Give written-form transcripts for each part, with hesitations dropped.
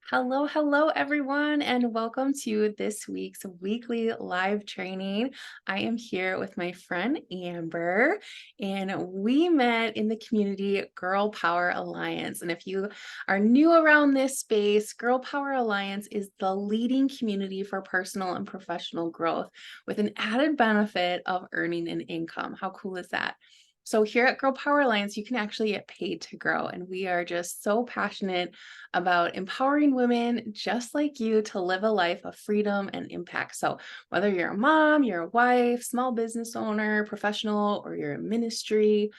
Hello, everyone, and welcome to this week's weekly live training. I am here with my friend Amber, and we met in the community Girl Power Alliance. And if you are new around this space, Girl Power Alliance is the leading community for personal and professional growth with an added benefit of earning an income. How cool is that? So here at Girl Power Alliance, you can actually get paid to grow. And we are just so passionate about empowering women just like you to live a life of freedom and impact. So whether you're a mom, you're a wife, small business owner, professional, or you're in ministry,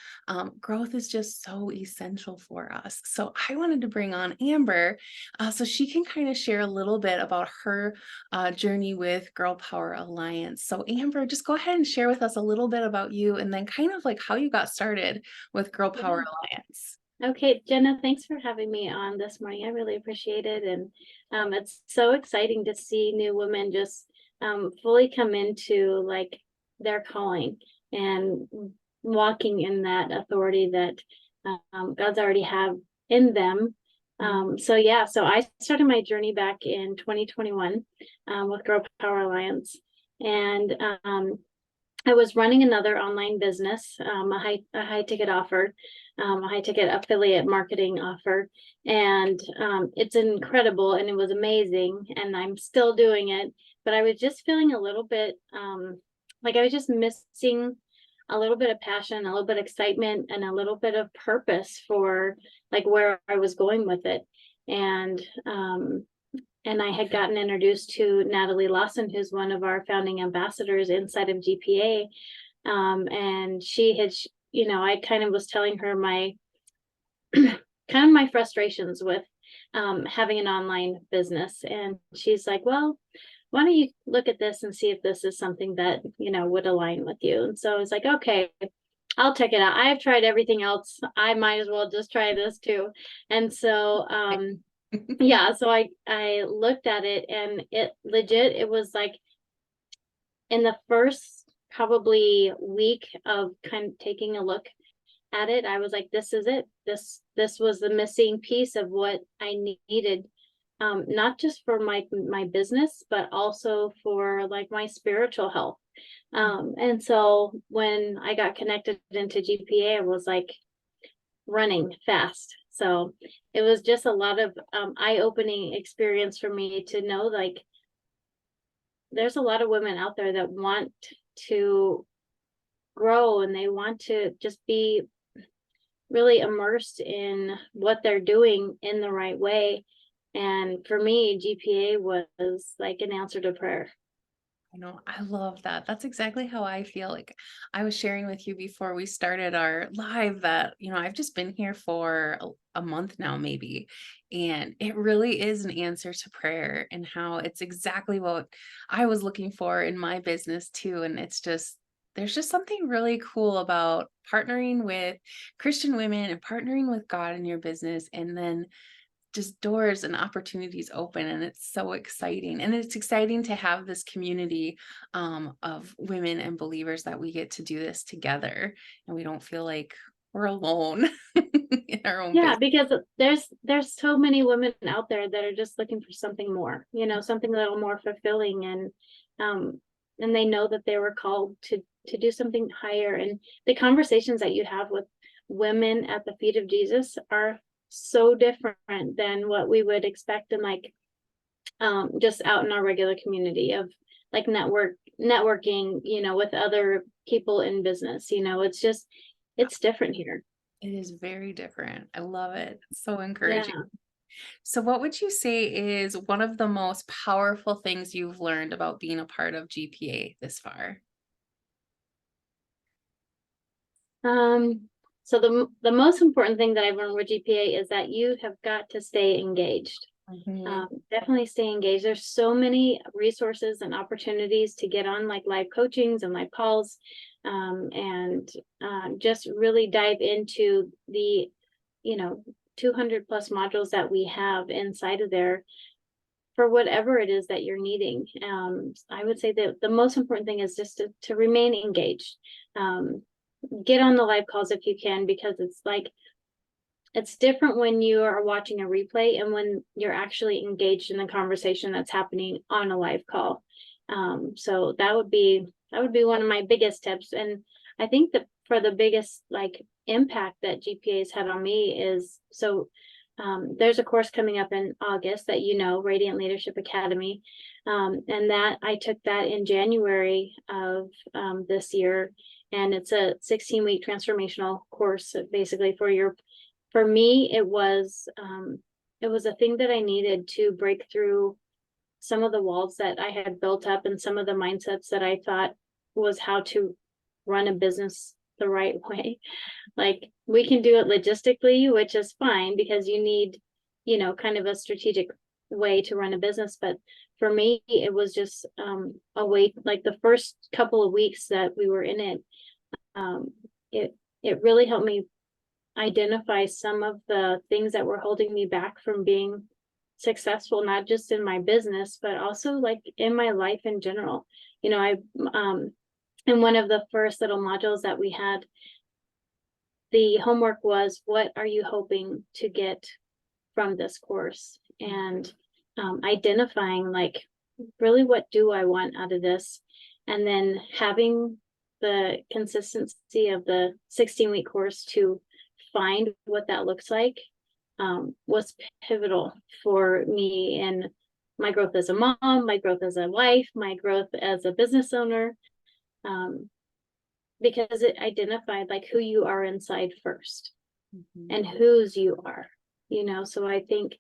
growth is just so essential for us. So I wanted to bring on Amber so she can kind of share a little bit about her journey with Girl Power Alliance. So Amber, just go ahead and share with us a little bit about you and then kind of like how you got started with Girl Power Alliance. Okay, Jenna, thanks for having me on this morning. I really appreciate it. And it's so exciting to see new women just fully come into like their calling and walking in that authority that God's already have in them. So I started my journey back in 2021 with Girl Power Alliance. And I was running another online business, a high ticket offer, a high ticket affiliate marketing offer, and it's incredible and it was amazing, and I'm still doing it. But I was just feeling a little bit like I was just missing a little bit of passion, a little bit of excitement, and a little bit of purpose for like where I was going with it. And I had gotten introduced to Natalie Lawson, who's one of our founding ambassadors inside of GPA. And she had, I kind of was telling her my kind of my frustrations with having an online business. And she's like, well, why don't you look at this and see if this is something that, would align with you? And so I was like, okay, I'll check it out. I've tried everything else. I might as well just try this too. And so, so I looked at it, and it was like in the first probably week of kind of taking a look at it, I was like, this is it. This was the missing piece of what I needed, not just for my business, but also for like my spiritual health. And so when I got connected into GPA, I was like running fast. So it was just a lot of eye-opening experience for me to know like there's a lot of women out there that want to grow, and they want to just be really immersed in what they're doing in the right way. And for me, GPA was like an answer to prayer. I love that. That's exactly how I feel. Like I was sharing with you before we started our live that, I've just been here for a month now, maybe. And it really is an answer to prayer, and how it's exactly what I was looking for in my business too. And there's just something really cool about partnering with Christian women and partnering with God in your business, and then just doors and opportunities open, and it's so exciting. And it's exciting to have this community of women and believers that we get to do this together, and we don't feel like we're alone in our own Yeah, business. because there's so many women out there that are just looking for something more, something a little more fulfilling, and they know that they were called to do something higher. And the conversations that you have with women at the feet of Jesus are so different than what we would expect in like just out in our regular community of like networking, with other people in business. It's different here. It is very different. I love it. It's so encouraging. Yeah. So what would you say is one of the most powerful things you've learned about being a part of GPA this far? So the most important thing that I've learned with GPA is that you have got to stay engaged. Definitely stay engaged. There's so many resources and opportunities to get on like live coachings and live calls, and just really dive into the 200 plus modules that we have inside of there for whatever it is that you're needing. I would say that the most important thing is just to remain engaged. Get on the live calls if you can, because it's different when you are watching a replay and when you're actually engaged in the conversation that's happening on a live call. So that would be one of my biggest tips. And I think that for the biggest like impact that GPA has had on me is there's a course coming up in August that Radiant Leadership Academy. And that I took that in January of this year. And it's a 16-week transformational course basically for me, it was a thing that I needed to break through some of the walls that I had built up and some of the mindsets that I thought was how to run a business the right way. Like we can do it logistically, which is fine because you need, kind of a strategic way to run a business. But for me, it was just a way, like the first couple of weeks that we were in it, it really helped me identify some of the things that were holding me back from being successful, not just in my business, but also like in my life in general. In one of the first little modules that we had, the homework was, what are you hoping to get from this course? And identifying like, really, what do I want out of this? And then having the consistency of the 16-week course to find what that looks like was pivotal for me in my growth as a mom, my growth as a wife, my growth as a business owner, because it identified like who you are inside first and whose you are, so I think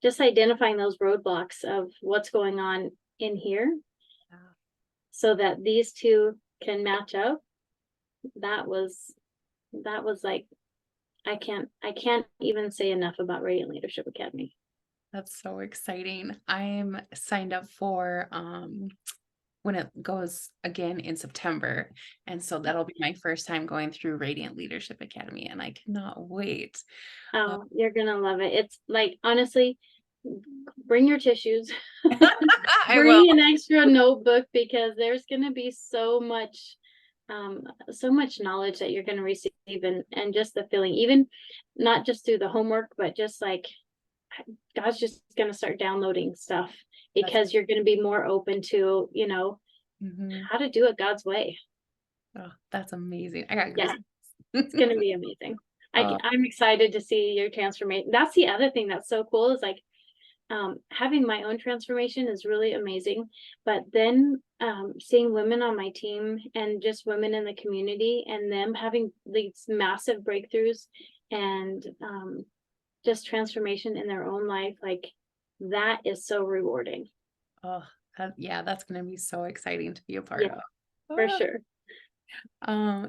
just identifying those roadblocks of what's going on in here so that these two can match up. That was like, I can't even say enough about Radiant Leadership Academy. That's so exciting. I'm signed up for when it goes again in September. And so that'll be my first time going through Radiant Leadership Academy, and I cannot wait. Oh, you're gonna love it. It's like, honestly, bring your tissues, I will. bring an extra notebook, because there's gonna be so much knowledge that you're gonna receive, and just the feeling, even not just through the homework, but just like God's just gonna start downloading stuff because you're gonna be more open to, how to do it God's way. Oh, that's amazing. I got Yeah, goosebumps. it's gonna be amazing. Oh, I'm excited to see your transformation. That's the other thing that's so cool, is like having my own transformation is really amazing, but then seeing women on my team and just women in the community and them having these massive breakthroughs and just transformation in their own life, like that is so rewarding. oh, that's going to be so exciting to be a part of. For sure.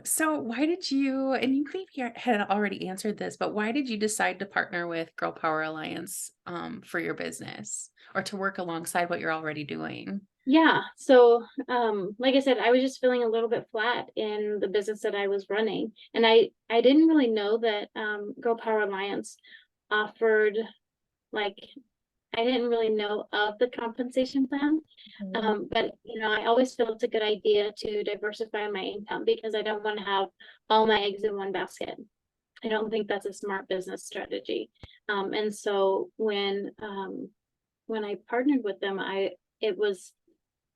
So why did you, and you maybe had already answered this, but why did you decide to partner with Girl Power Alliance for your business, or to work alongside what you're already doing? Yeah. So, like I said, I was just feeling a little bit flat in the business that I was running. And I didn't really know that Girl Power Alliance offered, like, I didn't really know of the compensation plan. But I always feel it's a good idea to diversify my income, because I don't want to have all my eggs in one basket. I don't think that's a smart business strategy. And so when I partnered with them,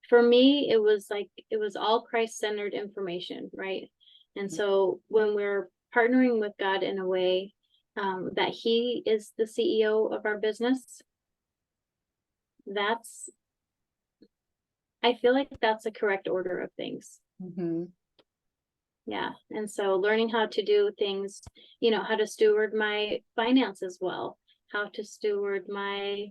for me, it was like, it was all Christ-centered information, right? And so when we're partnering with God in a way that He is the CEO of our business, I feel like that's a correct order of things. Yeah. And so learning how to do things, how to steward my finances well, how to steward my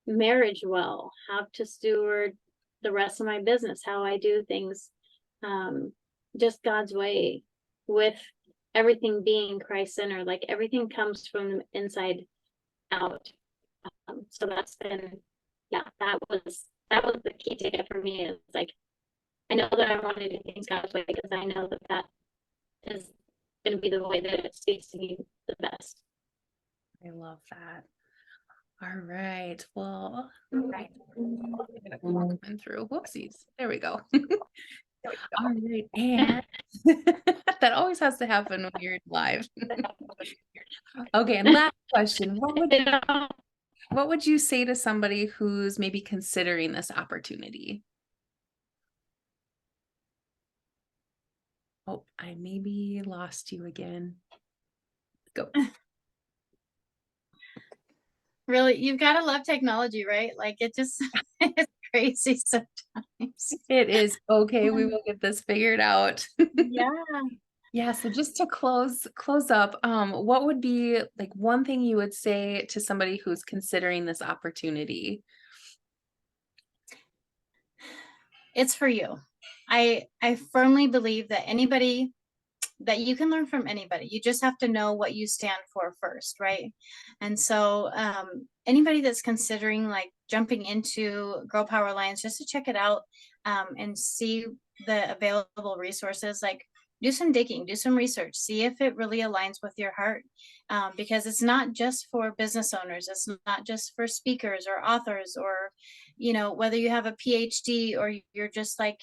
marriage well, how to steward the rest of my business, how I do things, just God's way, with everything being Christ-centered. Like everything comes from the inside out. So that's been, that was the key ticket for me. Is like, I know that I want to do things God's way, because I know that is going to be the way that it speaks to me the best. I love that. All right. Well, coming through. Whoopsies. There we go. All right, and that always has to happen when you're live. Okay, and last question. What would you say to somebody who's maybe considering this opportunity? Oh, I maybe lost you again. Go. Really, you've got to love technology, right? Like it just it's crazy sometimes. It is okay. We will get this figured out. Yeah. Yeah, so just to close up, what would be like one thing you would say to somebody who's considering this opportunity? It's for you. I firmly believe that anybody that you can learn from anybody. You just have to know what you stand for first, right? And so anybody that's considering like jumping into Girl Power Alliance just to check it out and see the available resources, like do some digging, do some research, see if it really aligns with your heart. Because it's not just for business owners, it's not just for speakers or authors or, you know, whether you have a PhD or you're just like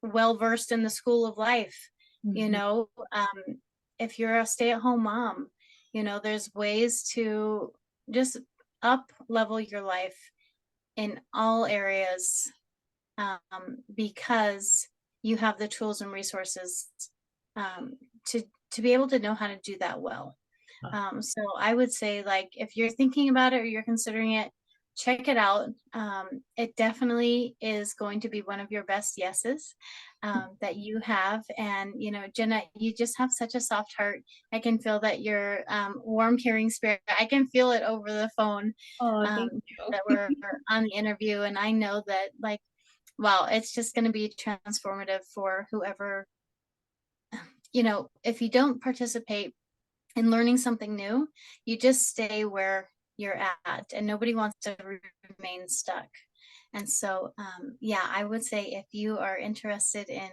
well versed in the school of life, you Mhm. know, if you're a stay-at-home mom, you know, there's ways to just up level your life in all areas, because you have the tools and resources um, to be able to know how to do that well. So I would say, like, if you're thinking about it or you're considering it, check it out. It definitely is going to be one of your best yeses that you have. And, you know, Jenna, you just have such a soft heart. I can feel that your warm, caring spirit. I can feel it over the phone Oh, um, thank you. that we're on the interview. And I know that, like, wow, it's just going to be transformative for whoever, you know, if you don't participate in learning something new, you just stay where you're at, and nobody wants to remain stuck. And so, yeah, I would say if you are interested in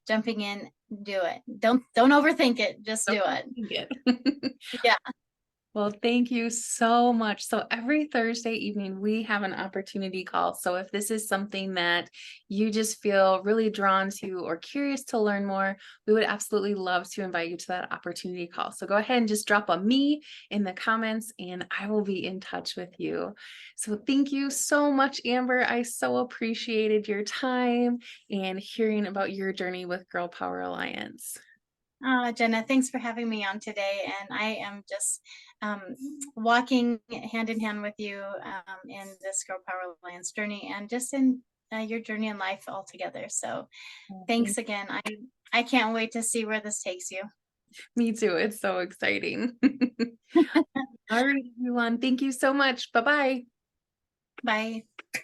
jumping in, do it. Don't overthink it. Just do it. Good. Yeah. Well, thank you so much. So every Thursday evening, we have an opportunity call. So if this is something that you just feel really drawn to or curious to learn more, we would absolutely love to invite you to that opportunity call. So go ahead and just drop a me in the comments and I will be in touch with you. So thank you so much, Amber. I so appreciated your time and hearing about your journey with Girl Power Alliance. Jenna, thanks for having me on today. And I am just walking hand in hand with you in this Girl Power Alliance journey and just in your journey in life altogether. So thanks again. I can't wait to see where this takes you. Me too. It's so exciting. All right, everyone. Thank you so much. Bye-bye. Bye.